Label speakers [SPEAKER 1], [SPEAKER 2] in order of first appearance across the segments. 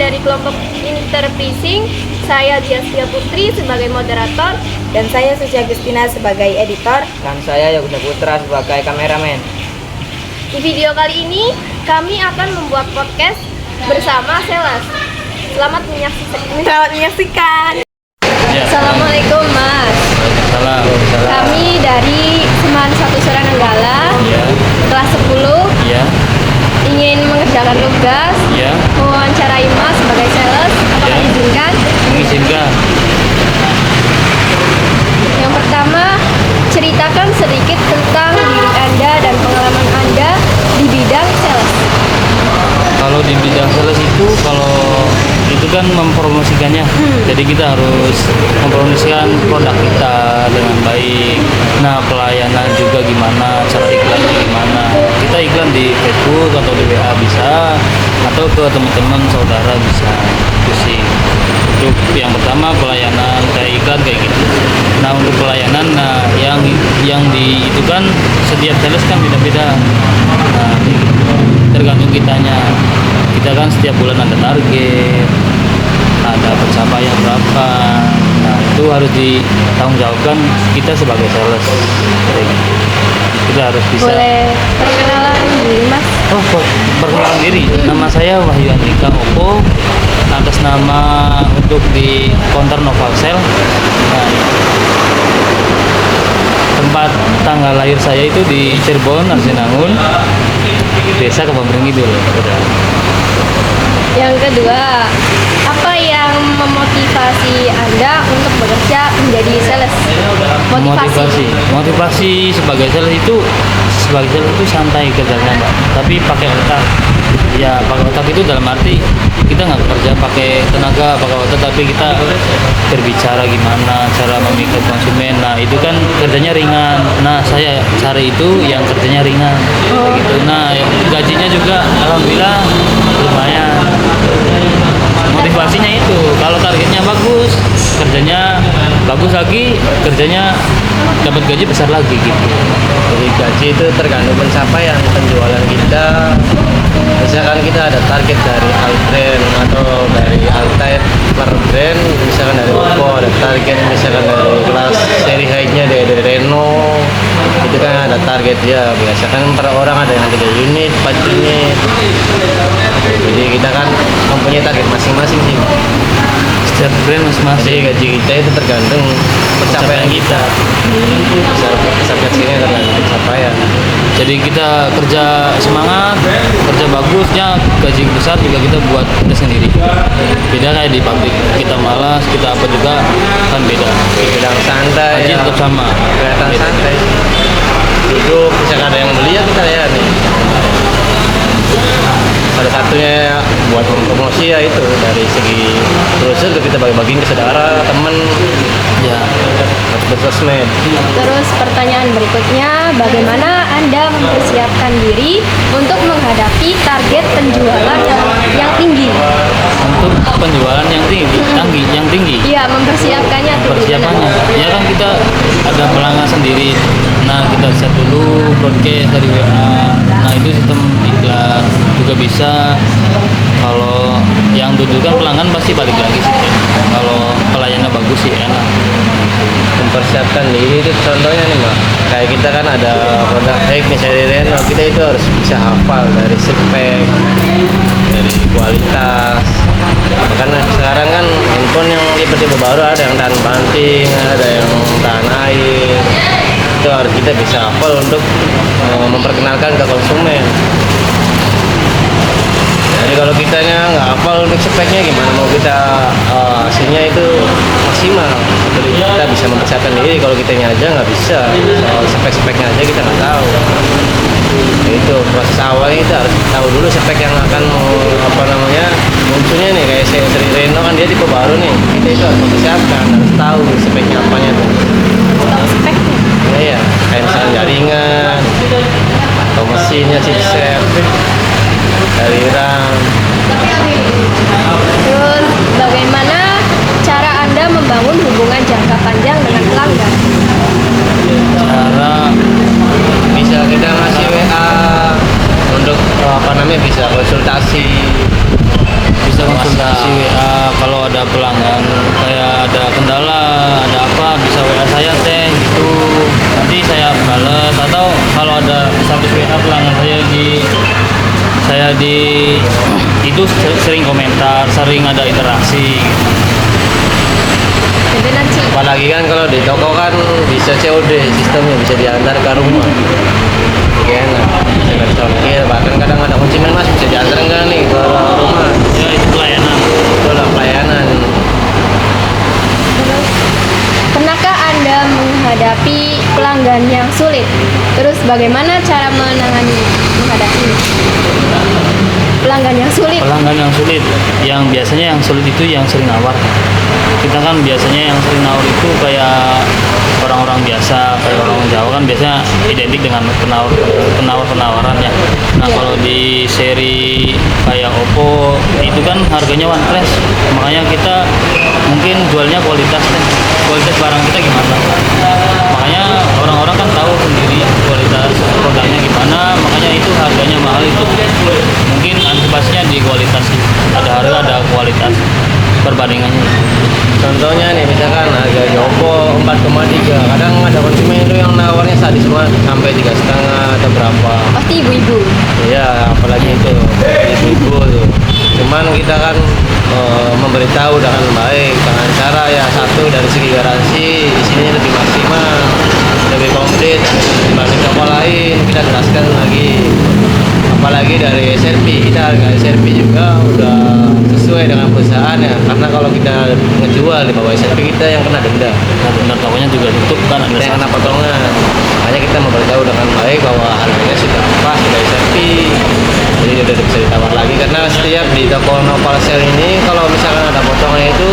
[SPEAKER 1] dari kelompok Interprising. Saya Diastia Putri sebagai moderator.
[SPEAKER 2] Dan saya Suci Agustina sebagai editor.
[SPEAKER 3] Dan saya Yoga Putra sebagai kameramen.
[SPEAKER 1] Di video kali ini kami akan membuat podcast bersama Seles. Selamat menyaksikan.
[SPEAKER 4] Ya.
[SPEAKER 1] Assalamualaikum Mas.
[SPEAKER 4] Salam.
[SPEAKER 1] Kami dari Seman 1 Suranenggala,
[SPEAKER 4] Ya.
[SPEAKER 1] kelas 10,
[SPEAKER 4] Ya.
[SPEAKER 1] ingin mengerjakan tugas,
[SPEAKER 4] Ya.
[SPEAKER 1] mewawancarai Mas sebagai sales. Apakah
[SPEAKER 4] Ya.
[SPEAKER 1] diizinkan?
[SPEAKER 4] Mengizinkan.
[SPEAKER 1] Yang pertama, ceritakan sedikit tentang diri Anda dan pengalaman Anda di bidang sales.
[SPEAKER 4] Kalau di bidang sales itu, kan mempromosikannya. Jadi kita harus mempromosikan produk kita dengan baik. Nah, pelayanan juga gimana, cara iklannya gimana. Kita iklan di Facebook atau di WA bisa, atau ke teman-teman saudara bisa. Itu sih. Untuk yang pertama pelayanan kayak iklan kayak gitu. Nah, untuk pelayanan, yang di itu kan setiap sales kan beda-beda. Nah, tergantung kitanya. Kita kan setiap bulan ada target, ada pencapaian berapa. Nah, itu harus ditanggungjawabkan kita sebagai sales. Kita harus bisa.
[SPEAKER 1] Boleh perkenalan diri Mas?
[SPEAKER 4] Oh, perkenalan diri. Nama saya Wahyu Andika Opo. Atas nama untuk di counter Novalsel. Nah, tempat tanggal lahir saya itu di Cirebon, Arsinangun, desa Kebambreng Kidul.
[SPEAKER 1] Yang kedua, apa yang memotivasi Anda untuk bekerja menjadi sales?
[SPEAKER 4] Motivasi sebagai sales itu santai kerjanya, Mbak. Tapi pakai otak. Ya, pakai otak itu dalam arti kita nggak bekerja pakai tenaga, pakai otak, tapi kita berbicara gimana, cara memikat konsumen. Nah, itu kan kerjanya ringan. Nah, saya cari itu yang kerjanya ringan. Kayak gitu. Nah, gajinya juga alhamdulillah lumayan. Motivasinya itu kalau targetnya bagus, kerjanya bagus lagi, kerjanya dapat gaji besar lagi gitu.
[SPEAKER 3] Jadi gaji itu tergantung pencapaian penjualan kita. Misalkan kita ada target dari Altren atau dari Altair per brand, misalkan dari Oppo ada target, misalkan dari kelas seri high-nya dari Reno, itu kan ada target dia. Biasakan per orang ada yang 3 unit, 4 unit. Jadi kita kan mempunyai target masing-masing sih.
[SPEAKER 4] Setiap brand masing-masing.
[SPEAKER 3] Jadi gaji kita itu tergantung pencapaian kita. Sampai sini tergantung pencapaian.
[SPEAKER 4] Jadi kita kerja semangat, kerja bagusnya, gaji besar juga kita buat kita sendiri. Beda kayak di pabrik, kita malas, kita apa juga kan beda.
[SPEAKER 3] Bidang santai,
[SPEAKER 4] Gaji
[SPEAKER 3] ya,
[SPEAKER 4] tetap sama.
[SPEAKER 3] kelihatan
[SPEAKER 4] Beda.
[SPEAKER 3] santai. Duduk, misalkan ada yang beli ya kita ya nih. Salah satunya buat promosi ya itu dari segi brosur kita bagi-bagiin ke saudara, temen,
[SPEAKER 4] Ya,
[SPEAKER 3] bersosmed.
[SPEAKER 1] Terus pertanyaan berikutnya, bagaimana Anda mempersiapkan diri untuk menghadapi target penjualan yang tinggi?
[SPEAKER 4] untuk penjualan yang tinggi.
[SPEAKER 1] Iya, mempersiapkannya tuh
[SPEAKER 4] Persiapannya, ya kan kita ada pelanggan sendiri. Nah, kita set dulu broadcast dari WA. Nah, itu sistem iklan juga bisa. Kalau yang tunjukkan pelanggan pasti balik lagi sih. Kalau pelayanannya bagus sih enak.
[SPEAKER 3] Mempersiapkan diri itu contohnya nih Mbak, kayak kita kan ada produk baik misalnya dari Reno, kita itu harus bisa hafal dari spek, dari kualitas. Karena sekarang kan handphone yang tipe-tipe baru ada yang tahan banting, ada yang tahan air. Itu harus kita bisa hafal untuk memperkenalkan ke konsumen. Jadi kalau kitanya nggak hafal untuk speknya, gimana mau kita hasilnya itu maksimal? Jadi kita bisa mempersiapkan diri, kalau kitanya aja nggak bisa, soal spek-speknya aja kita nggak tahu. Itu proses awalnya kita harus tahu dulu spek yang akan munculnya nih, kayak seri Reno kan dia tipe baru nih, kita itu harus mempersiapkan, harus tahu speknya apanya tuh.
[SPEAKER 1] Tahu speknya.
[SPEAKER 3] Iya, kayak misalnya jaringan atau mesinnya, chipset, dari RAM.
[SPEAKER 1] Terus bagaimana cara Anda membangun hubungan jangka panjang dengan pelanggan?
[SPEAKER 4] Cara
[SPEAKER 3] Bisa kita ngasih WA untuk bisa konsultasi,
[SPEAKER 4] bisa konsultasi Nah, isi WA kalau ada pelanggan kayak ada kendala, ada apa bisa WA saya teh gitu. Nanti saya balas atau kalau ada status WA pelanggan saya di itu sering komentar, sering ada interaksi.
[SPEAKER 1] Jadi nanti
[SPEAKER 3] Apalagi kan kalau di toko kan bisa COD sistemnya, bisa diantar ke rumah. Oke, enak. Bisa nggak ongkir, bahkan kadang ada konsumen mas bisa diantar enggak nih ke rumah.
[SPEAKER 4] Ya itu pelayanan.
[SPEAKER 3] Itulah pelayanan.
[SPEAKER 1] terus, pernahkah Anda menghadapi pelanggan yang sulit? Terus bagaimana cara menghadapinya? Pelanggan yang sulit.
[SPEAKER 4] Pelanggan yang sulit, yang biasanya yang sulit itu yang sering nawar. Kita kan biasanya yang sering nawar itu kayak orang-orang biasa, kayak orang Jawa kan biasanya identik dengan penawaran ya. Nah
[SPEAKER 1] Iya.
[SPEAKER 4] kalau di seri kayak Oppo itu kan harganya one price, makanya kita mungkin jualnya kualitas barang kita gimana. Makanya orang-orang kan tahu sendiri kualitas produknya gimana, makanya itu harganya mahal itu. Mungkin antisipasinya di kualitas, ada harga ada kualitas perbandingannya.
[SPEAKER 3] Contohnya nih misalkan harga di Oppo 4,3, kadang ada konsumen itu yang nawarnya sadis banget sampai 3,5 atau berapa.
[SPEAKER 1] Pasti ibu-ibu.
[SPEAKER 3] Iya, apalagi itu ibu-ibu tuh. Cuman kita kan memberitahu dengan baik dengan cara ya satu dari segi garansi di sini lebih maksimal, lebih komplit dibanding toko lain. Kita jelaskan lagi. Apalagi dari SRP, kita harga SRP juga udah sesuai dengan perusahaan ya. Karena kalau kita ngejual di bawah SRP kita yang kena denda.
[SPEAKER 4] Nah benar, tokonya juga tutup kan, ada
[SPEAKER 3] Kita yang kena potongan. Makanya kita memberitahu dengan baik bahwa harganya sudah pas, sudah SRP. Jadi udah bisa ditawar lagi karena setiap di toko Nopal Sale ini kalau misalkan ada potongan itu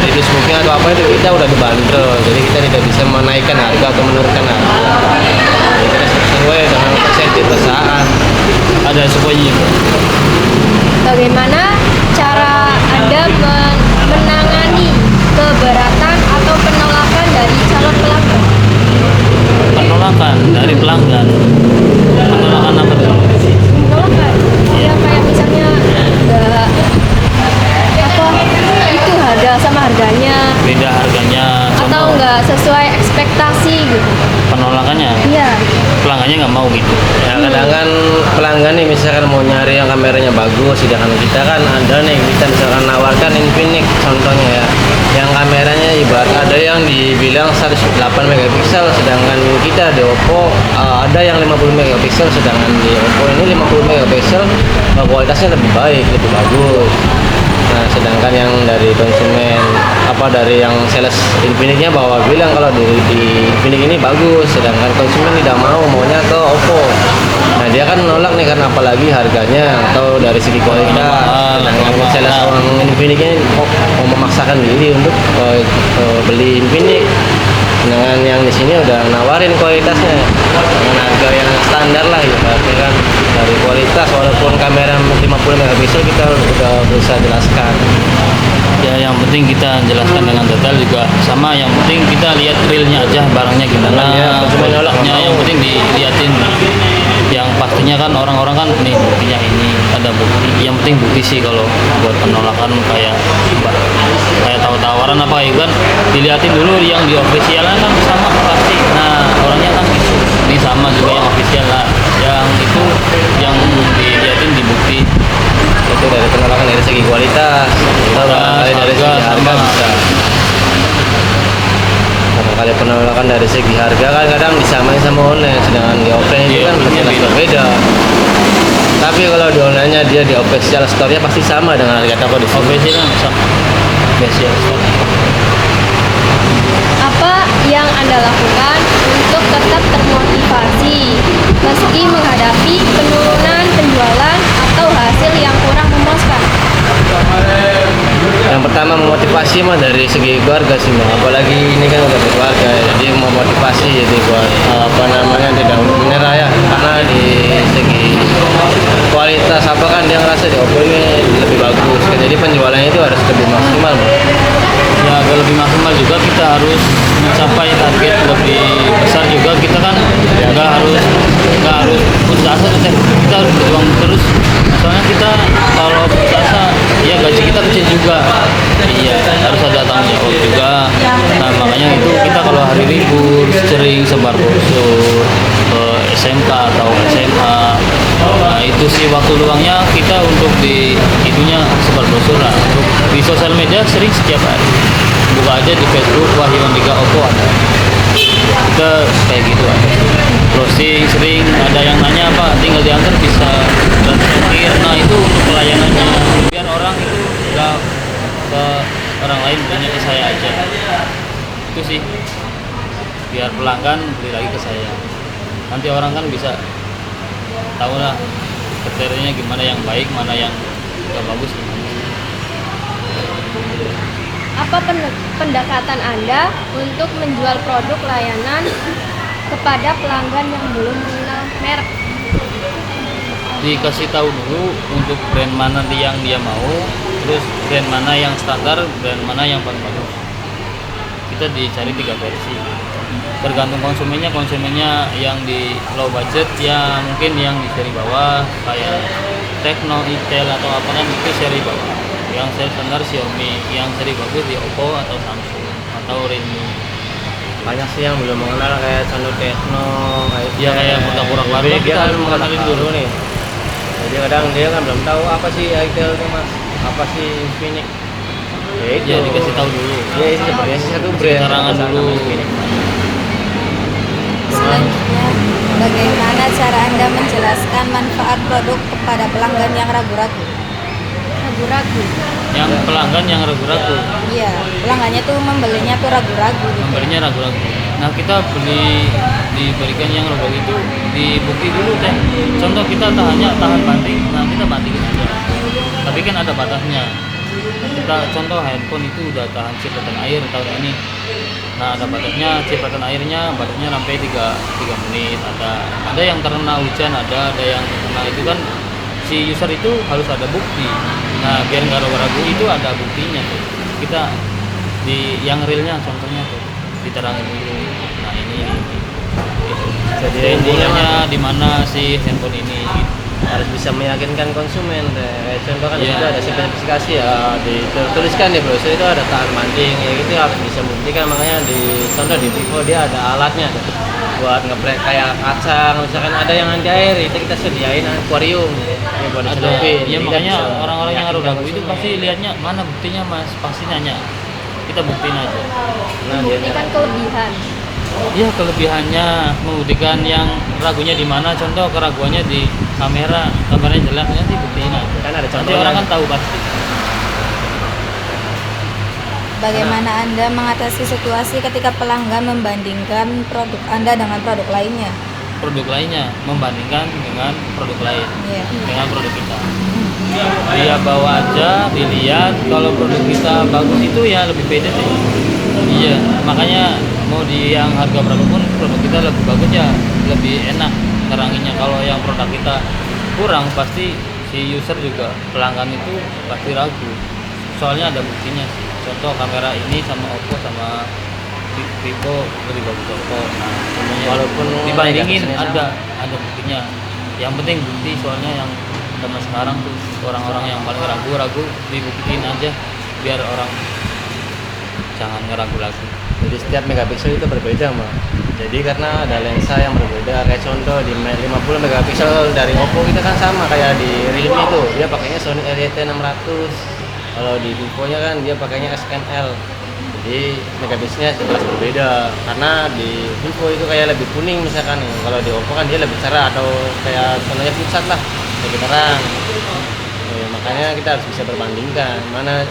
[SPEAKER 3] di disbooking atau apa itu kita udah dibanderol. Jadi kita tidak bisa menaikkan harga atau menurunkan harga. Jadi kita sesuai dengan persentase perusahaan.
[SPEAKER 4] ada semuanya.
[SPEAKER 1] Bagaimana cara Anda menangani keberatan atau penolakan dari calon pelanggan?
[SPEAKER 4] Penolakan dari pelanggan. Penolakan apa tuh?
[SPEAKER 1] Penolakan? Ya kayak misalnya enggak apa itu harga sama harganya
[SPEAKER 4] Beda harganya.
[SPEAKER 1] atau
[SPEAKER 4] Contoh,
[SPEAKER 1] enggak sesuai ekspektasi gitu.
[SPEAKER 4] penolakannya
[SPEAKER 1] Iya.
[SPEAKER 4] pelanggannya nggak mau gitu.
[SPEAKER 3] Ya kadang kan pelanggan nih misalkan mau nyari yang kameranya bagus, sedangkan kita kan ada nih kita misalkan nawarkan Infinix contohnya ya, yang kameranya ibarat ada yang dibilang 108 megapiksel, sedangkan kita di Oppo ada yang 50 megapiksel, sedangkan di Oppo ini 50 megapiksel kualitasnya lebih baik, lebih bagus. Nah, sedangkan yang dari konsumen dari yang sales Infinix-nya bahwa bilang kalau di Infinix ini bagus, sedangkan konsumen tidak maunya ke Oppo. Nah, dia kan menolak nih karena apalagi harganya atau dari segi kualitas. Sedangkan sales orang Infinix ini mau memaksakan diri untuk beli Infinix. Sedangkan yang di sini udah nawarin kualitasnya dengan harga yang standar lah ya, berarti kan dari kualitas walaupun kamera 50 megapiksel kita udah berusaha jelaskan.
[SPEAKER 4] Ya yang penting kita jelaskan dengan detail juga, sama yang penting kita lihat realnya aja barangnya gimana,
[SPEAKER 3] Ya, konsumen nolak,
[SPEAKER 4] produknya
[SPEAKER 3] nggak
[SPEAKER 4] yang
[SPEAKER 3] mau.
[SPEAKER 4] penting dilihatin. Yang pastinya kan orang-orang kan nih buktinya ini ada bukti. Yang penting bukti sih kalau buat penolakan kayak tawaran apa ya kan, dilihatin dulu yang di officialnya kan sama pasti. Nah orangnya kan gitu. Ini sama juga yang official lah. Yang itu yang dilihatin di bukti.
[SPEAKER 3] Itu dari penolakan dari segi kualitas, dari segi harga
[SPEAKER 4] sama.
[SPEAKER 3] bisa. Kali penolakan dari segi harga kan kadang disamain sama online, sedangkan di offline itu
[SPEAKER 4] Iya,
[SPEAKER 3] kan
[SPEAKER 4] iya,
[SPEAKER 3] jelas
[SPEAKER 4] beda.
[SPEAKER 3] berbeda. Tapi kalau di online-nya dia di official store-nya pasti sama dengan harga toko di sini.
[SPEAKER 4] Official kan sama. Official store.
[SPEAKER 1] Apa yang Anda lakukan untuk tetap termotivasi meski menghadapi penurunan penjualan atau hasil yang kurang memuaskan?
[SPEAKER 3] Yang pertama memotivasi mah dari segi keluarga sih mah, apalagi ini kan udah berkeluarga ya, jadi memotivasi jadi buat tidak menyerah ya, karena di segi kualitas apa kan dia ngerasa di Oppo ini lebih bagus kan, jadi penjualannya itu harus lebih maksimal Bang.
[SPEAKER 4] Ya agar lebih maksimal juga kita harus mencapai target lebih besar juga. Kita kan nggak harus putus asa kita harus berjuang terus. Soalnya kita kalau putus asa ya gaji kita kecil juga. hari libur sering sebar brosur ke SMK atau SMA. Nah itu sih waktu luangnya kita untuk di itunya sebar brosur lah. Untuk di sosial media sering setiap hari. Buka aja di Facebook Wahyu Andika Oppo ada. Kita kayak gitu aja. Browsing sering ada yang nanya apa, tinggal diantar bisa transfer. Nah itu untuk pelayanannya biar orang itu nggak ke orang lain, tanya ke saya aja. Itu sih biar pelanggan beli lagi ke saya. Nanti orang kan bisa tahu lah kriterianya gimana yang baik, mana yang nggak bagus gimana.
[SPEAKER 1] Apa pendekatan Anda untuk menjual produk layanan kepada pelanggan yang belum mengenal merek?
[SPEAKER 4] Dikasih tahu dulu untuk brand mana yang dia mau, terus brand mana yang standar, brand mana yang paling bagus. Kita dicari 3 versi. Tergantung konsumennya yang di low budget ya mungkin yang di seri bawah kayak Tecno, Itel atau apa kan itu seri bawah. Yang seri standar Xiaomi, yang seri bagus di Oppo atau Samsung atau Redmi.
[SPEAKER 3] Banyak sih yang belum mengenal kayak contoh Tecno,
[SPEAKER 4] Ya kayak produk-produk baru
[SPEAKER 3] dia
[SPEAKER 4] kita
[SPEAKER 3] kan
[SPEAKER 4] harus
[SPEAKER 3] mengenalin
[SPEAKER 4] mengenalin
[SPEAKER 3] dulu
[SPEAKER 4] dulu.
[SPEAKER 3] nih. Jadi kadang dia kan belum tahu apa sih Itel itu mas, apa sih Infinix.
[SPEAKER 4] Ya dikasih tahu dulu.
[SPEAKER 3] Ya ini sebenarnya sih satu brand.
[SPEAKER 4] Keterangan
[SPEAKER 3] sama
[SPEAKER 4] dulu.
[SPEAKER 3] Infinix.
[SPEAKER 2] Selanjutnya, bagaimana cara Anda menjelaskan manfaat produk kepada pelanggan yang ragu-ragu?
[SPEAKER 1] Ragu-ragu.
[SPEAKER 4] Yang pelanggan yang ragu-ragu,
[SPEAKER 2] Iya, pelanggannya tuh membelinya tuh ragu-ragu gitu.
[SPEAKER 4] membelinya ragu-ragu. Nah kita diberikan yang ragu itu dibukti dulu teh. Contoh kita tahan banting, nah kita bantingin aja. Tapi kan ada batasnya. Kita contoh handphone itu udah tahan cipratan air tahun ini. Nah ada batasnya, cipratan airnya batasnya sampai 3 menit. Ada yang terkena hujan, ada yang terkena itu kan si user itu harus ada bukti. Nah biar nggak ragu-ragu itu ada buktinya tuh. Kita di yang realnya contohnya tuh diterangin dulu. Nah ini
[SPEAKER 3] Jadi
[SPEAKER 4] dan
[SPEAKER 3] intinya
[SPEAKER 4] gunanya di mana si handphone ini
[SPEAKER 3] harus bisa meyakinkan konsumen deh. Kayak contoh kan
[SPEAKER 4] Iya.
[SPEAKER 3] itu ada spesifikasi ya, dituliskan di brosur itu ada tahan banting ya gitu harus bisa membuktikan. Makanya di contoh di Vivo dia ada alatnya tuh, buat ngebrek kayak kacang, misalkan ada yang anti air itu kita sediain akuarium ya, buat
[SPEAKER 4] ada.
[SPEAKER 3] dicelupin.
[SPEAKER 4] Ya
[SPEAKER 3] Jadi
[SPEAKER 4] makanya
[SPEAKER 3] kita bisa
[SPEAKER 4] orang-orang yang
[SPEAKER 3] meyakinkan
[SPEAKER 4] ragu itu
[SPEAKER 3] konsumen.
[SPEAKER 4] pasti lihatnya mana buktinya mas, pasti nanya. Kita buktiin aja.
[SPEAKER 3] Nah, dia
[SPEAKER 1] Membuktikan kelebihan.
[SPEAKER 4] Iya kelebihannya membuktikan yang ragunya di mana. Contoh keraguannya di kameranya jelek, nanti buktiin aja.
[SPEAKER 3] Kan ada
[SPEAKER 4] Nanti
[SPEAKER 3] contohnya.
[SPEAKER 4] orang kan tahu pasti.
[SPEAKER 2] Bagaimana Anda mengatasi situasi ketika pelanggan membandingkan produk Anda dengan produk lainnya?
[SPEAKER 4] Produk lainnya membandingkan dengan produk lain,
[SPEAKER 2] Iya.
[SPEAKER 4] dengan produk kita. Dia bawa aja, dilihat kalau produk kita bagus itu ya lebih pede deh. Iya, makanya mau di yang harga berapapun produk kita lebih bagus ya, lebih enak teranginnya. Kalau yang produk kita kurang pasti si user juga pelanggan itu pasti ragu. Soalnya ada buktinya. Contoh kamera ini sama Oppo sama Vivo lebih bagus Oppo. Nah, semuanya
[SPEAKER 3] Walaupun
[SPEAKER 4] dibandingin
[SPEAKER 3] negatifnya
[SPEAKER 4] ada buktinya. Yang penting bukti, soalnya yang zaman sekarang tuh orang-orang yang paling ragu dibuktiin aja biar orang jangan ngeragu lagi.
[SPEAKER 3] Jadi setiap megapiksel itu berbeda mah. Jadi karena ada lensa yang berbeda, kayak contoh di 50 megapiksel dari Oppo kita kan sama kayak di Realme itu, dia pakainya Sony RYT 600. Kalau di Vivo-nya kan dia pakainya SNL. Jadi megapikselnya jelas berbeda. Karena di Vivo itu kayak lebih kuning misalkan nih. Kalau di Oppo kan dia lebih cerah atau kayak contohnya pusat lah, lebih terang. Makanya kita harus bisa berbandingkan mana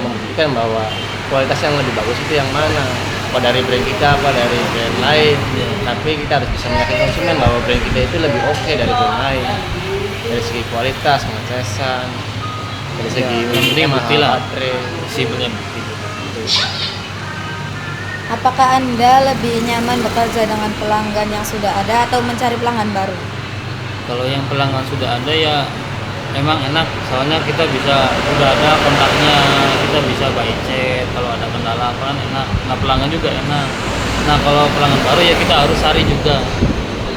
[SPEAKER 3] membuktikan bahwa kualitas yang lebih bagus itu yang mana, apa dari brand kita apa dari brand lain. Tapi kita harus bisa meyakinkan konsumen bahwa brand kita itu lebih oke dari brand lain dari segi kualitas, pengecasan, dari segi
[SPEAKER 4] Yang penting bukti lah,
[SPEAKER 3] baterai.
[SPEAKER 4] simpelnya bukti.
[SPEAKER 2] Apakah Anda lebih nyaman bekerja dengan pelanggan yang sudah ada atau mencari pelanggan baru?
[SPEAKER 4] Kalau yang pelanggan sudah ada ya emang enak, soalnya kita bisa udah ada kontaknya, kita bisa by chat kalau ada kendala apa kan enak. Nah pelanggan juga enak. Nah kalau pelanggan baru ya kita harus cari juga.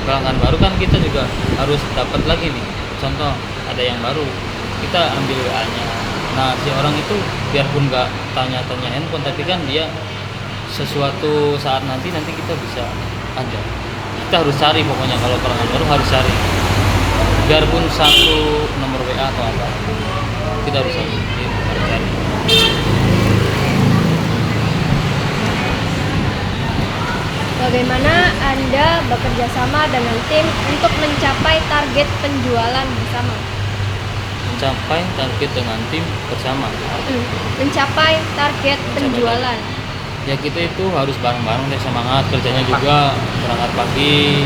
[SPEAKER 4] Pelanggan baru kan kita juga harus dapat lagi nih. Contoh ada yang baru, kita ambil WA-nya. Nah si orang itu biarpun nggak tanya-tanya handphone, tapi kan dia sesuatu saat nanti kita bisa ada. Kita harus cari, pokoknya kalau pelanggan baru harus cari, biarpun satu nomor WA atau apa, kita harus cari.
[SPEAKER 1] Bagaimana Anda bekerja sama dengan tim untuk mencapai target penjualan bersama?
[SPEAKER 4] Mencapai target dengan tim bersama.
[SPEAKER 1] Mencapai target penjualan.
[SPEAKER 4] Ya kita itu harus bareng-bareng deh, semangat kerjanya juga, berangkat pagi,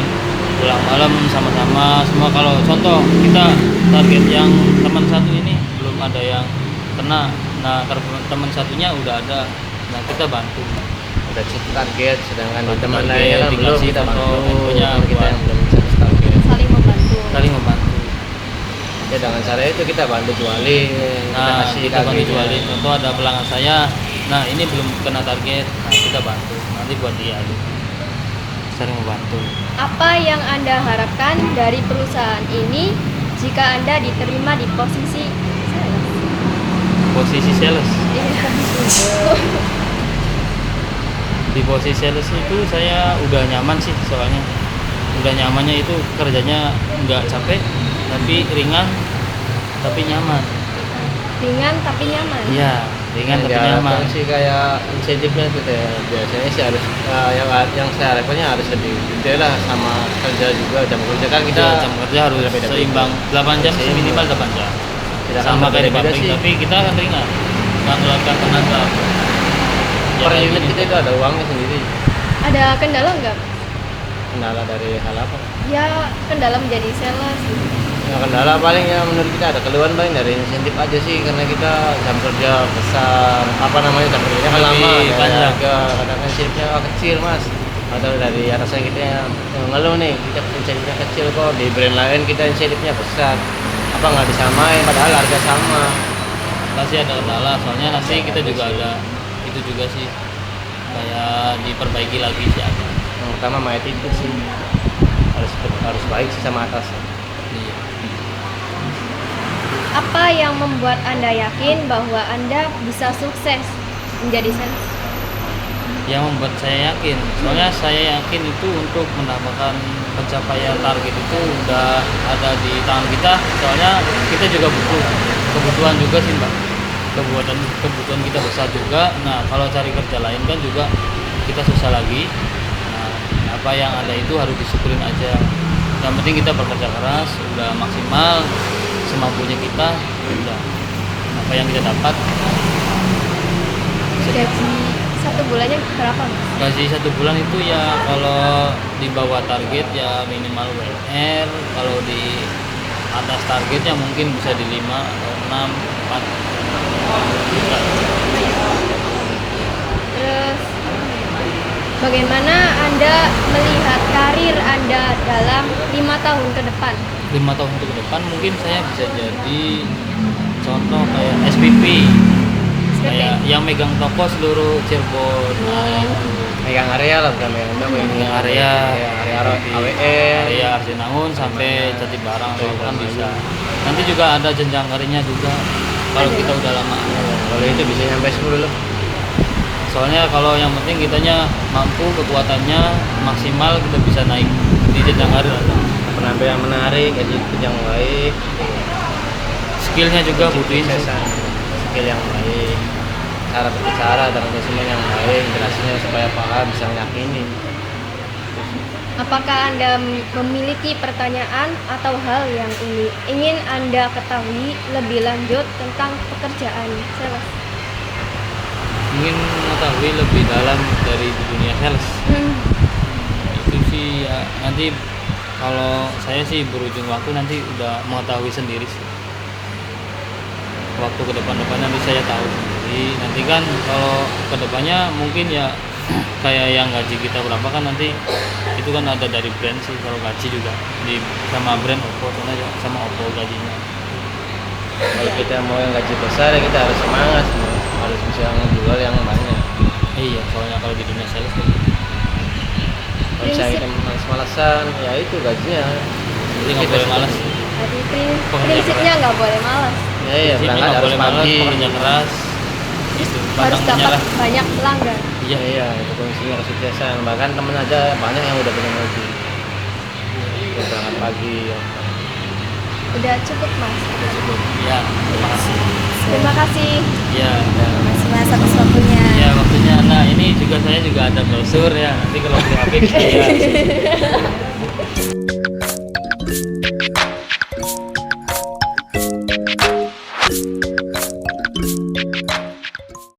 [SPEAKER 4] pulang malam sama-sama semua. Kalau contoh kita target yang teman satu ini belum ada yang kena, nah teman satunya udah ada, nah kita bantu.
[SPEAKER 3] Udah target, sedangkan
[SPEAKER 4] Bantu
[SPEAKER 3] teman
[SPEAKER 4] target,
[SPEAKER 3] lainnya kan belum,
[SPEAKER 4] dikasih
[SPEAKER 3] kita bantu
[SPEAKER 4] foto,
[SPEAKER 3] teman kita
[SPEAKER 4] buat-
[SPEAKER 3] yang belum bisa target.
[SPEAKER 1] Saling membantu.
[SPEAKER 4] Saling membantu.
[SPEAKER 3] Ya dengan cara itu kita bantu jualin, kita
[SPEAKER 4] Nah
[SPEAKER 3] kasih
[SPEAKER 4] kita bantu
[SPEAKER 3] targetnya.
[SPEAKER 4] jualin. Contoh ada pelanggan saya, nah ini belum kena target, nah kita bantu. Nanti buat dia gitu. Saling membantu.
[SPEAKER 1] Apa yang Anda harapkan dari perusahaan ini jika Anda diterima di posisi sales?
[SPEAKER 4] Posisi sales.
[SPEAKER 1] Iya.
[SPEAKER 4] Di posisi sales itu saya udah nyaman sih, soalnya udah nyamannya itu kerjanya nggak capek tapi ringan tapi nyaman.
[SPEAKER 1] Ringan tapi nyaman.
[SPEAKER 4] Iya, ringan tapi
[SPEAKER 3] Ya,
[SPEAKER 4] nyaman.
[SPEAKER 3] sih kayak insentifnya gitu ya, biasanya sih harus yang saya harapkannya harus lebih gede lah, sama kerja juga, jam kerja kan kita
[SPEAKER 4] Kita jam kerja harus
[SPEAKER 3] beda-beda.
[SPEAKER 4] seimbang 8 jam sih,
[SPEAKER 3] Seimbang.
[SPEAKER 4] minimal 8 jam.
[SPEAKER 3] Tidak
[SPEAKER 4] Sama kayak di
[SPEAKER 3] beda-beda
[SPEAKER 4] pabrik,
[SPEAKER 3] sih.
[SPEAKER 4] tapi kita kan ringan, nggak ngeluarkan tenaga.
[SPEAKER 3] Per
[SPEAKER 4] kayak
[SPEAKER 3] unit
[SPEAKER 4] gini.
[SPEAKER 3] kita itu ada uangnya sendiri.
[SPEAKER 1] Ada kendala nggak?
[SPEAKER 3] Kendala dari hal apa?
[SPEAKER 1] Ya kendala menjadi sales.
[SPEAKER 3] Ya, kendala paling ya menurut kita ada keluhan paling dari insentif aja sih, karena kita jam kerja besar, apa namanya, jam kerjanya kan
[SPEAKER 4] Lebih
[SPEAKER 3] lama, dari
[SPEAKER 4] panjang.
[SPEAKER 3] harga kadang insentifnya kecil mas, atau dari atasan kita yang ngeluh nih, kita insentifnya kecil kok, di brand lain kita insentifnya besar, apa nggak disamain padahal harga sama.
[SPEAKER 4] Pasti ada kendala, soalnya nanti kita juga ada itu juga sih, kayak diperbaiki lagi sih ada.
[SPEAKER 3] Yang pertama my attitude sih, harus baik sih sama atas.
[SPEAKER 4] Iya.
[SPEAKER 1] Apa yang membuat Anda yakin bahwa Anda bisa sukses menjadi sales?
[SPEAKER 4] Yang membuat saya yakin, soalnya saya yakin itu untuk mendapatkan pencapaian target itu udah ada di tangan kita, soalnya kita juga butuh kebutuhan juga sih mbak, kebutuhan kita besar juga. Nah kalau cari kerja lain kan juga kita susah lagi. Nah apa yang ada itu harus disyukurin aja, yang penting kita bekerja keras, udah maksimal semampunya kita, udah apa yang kita dapat.
[SPEAKER 1] Gaji satu bulannya berapa mas?
[SPEAKER 4] Gaji 1 bulan itu ya kalau di bawah target ya minimal WR, kalau di atas target ya mungkin bisa di 5 atau 6, 4 juta.
[SPEAKER 1] Terus bagaimana Anda melihat karir Anda dalam 5 tahun ke depan?
[SPEAKER 4] 5 tahun ke depan mungkin saya bisa jadi contoh kayak SPP, kayak yang megang toko seluruh Cirebon. Nah, itu.
[SPEAKER 3] Megang area lah, bukan megang toko,
[SPEAKER 4] Megang area,
[SPEAKER 3] area
[SPEAKER 4] di
[SPEAKER 3] AWN,
[SPEAKER 4] area Arsinangun sampai Jatibarang kan bisa. Nanti juga ada jenjang karirnya juga kalau kita udah lama.
[SPEAKER 3] kalau itu bisa sampai 10 loh.
[SPEAKER 4] Soalnya kalau yang penting kitanya mampu, kekuatannya maksimal, kita bisa naik di jenjang karir.
[SPEAKER 3] Penampilan menarik, gaji yang baik,
[SPEAKER 4] Skillnya juga butuhin.
[SPEAKER 3] skill yang baik, cara berbicara dan manajemen yang baik, jelasnya supaya paham, bisa meyakini.
[SPEAKER 1] Apakah Anda memiliki pertanyaan atau hal yang ingin Anda ketahui lebih lanjut tentang pekerjaan sales?
[SPEAKER 4] Ingin mengetahui lebih dalam dari dunia sales. Itu sih ya, nanti kalau saya sih berujung waktu nanti udah mengetahui sendiri sih. Waktu ke depan nanti saya tahu sendiri. Nanti kan kalau ke depannya mungkin ya kayak yang gaji kita berapa kan nanti itu kan ada dari brand sih. Kalau gaji juga di sama brand Oppo, soalnya sama Oppo gajinya.
[SPEAKER 3] Kalau kita mau yang gaji besar ya kita harus semangat, harus bisa ngejual yang banyak.
[SPEAKER 4] Iya, soalnya kalau di dunia sales kayak gitu.
[SPEAKER 3] Kalau misalnya kita malas-malasan, ya itu gajinya.
[SPEAKER 4] Jadi nggak boleh malas.
[SPEAKER 1] Jadi
[SPEAKER 4] Pekerja
[SPEAKER 1] prinsipnya nggak boleh malas,
[SPEAKER 3] Ya, iya,
[SPEAKER 4] Prinsipnya
[SPEAKER 3] berangkat
[SPEAKER 4] nggak
[SPEAKER 3] harus
[SPEAKER 4] boleh malas,
[SPEAKER 3] pagi.
[SPEAKER 4] pekerja keras. Itu
[SPEAKER 1] harus
[SPEAKER 4] pantang
[SPEAKER 1] dapat
[SPEAKER 4] menyerah.
[SPEAKER 1] banyak pelanggan.
[SPEAKER 4] Iya.
[SPEAKER 3] Iya, itu kuncinya kesuksesan. Bahkan temen aja banyak yang udah punya mobil. Udah berangkat pagi.
[SPEAKER 1] Udah cukup mas.
[SPEAKER 4] Ya, terima kasih.
[SPEAKER 1] Terima kasih.
[SPEAKER 4] Ya,
[SPEAKER 2] Masih masa waktunya.
[SPEAKER 4] ya waktunya. Nah ini juga saya juga ada brosur ya. Nanti kalau di HP ya.